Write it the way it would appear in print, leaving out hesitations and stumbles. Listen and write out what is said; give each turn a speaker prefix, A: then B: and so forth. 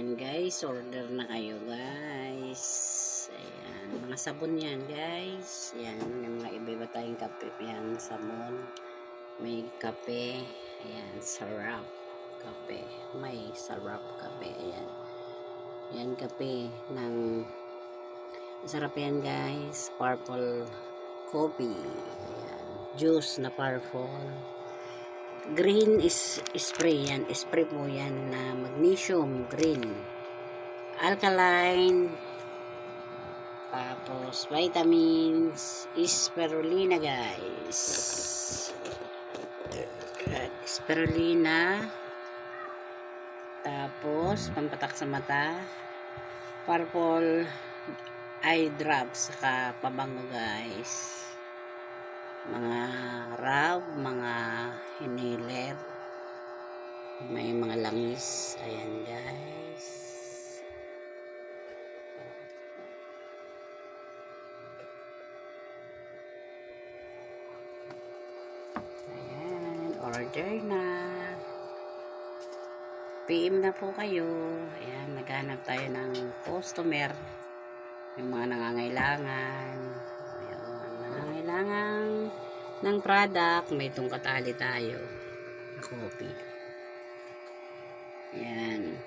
A: Ayan guys, order na kayo guys. Ayan, mga sabon yan guys. Ayan, yung mga iba-iba tayong kape. Ayan, sabon. May kape. Ayan, sarap kape. May sarap kape. Ayan. Ayan, kape ng sarap yan guys. Purple coffee. Ayan, juice na purple. Green is spray yan. Spray po yan na magnesium green. Alkaline. Tapos vitamins. Spirulina guys. Spirulina. Tapos pampatak sa mata. Purple eye drops. Saka pabango guys. Mga rub, mga inhaler, may mga langis. Ayan guys. Ayan, order na. PM na po kayo. Ayan, naghanap tayo ng customer. Yung mga nangangailangan. Nangangailangan ng product, may itong katali tayo na coffee. Ayan.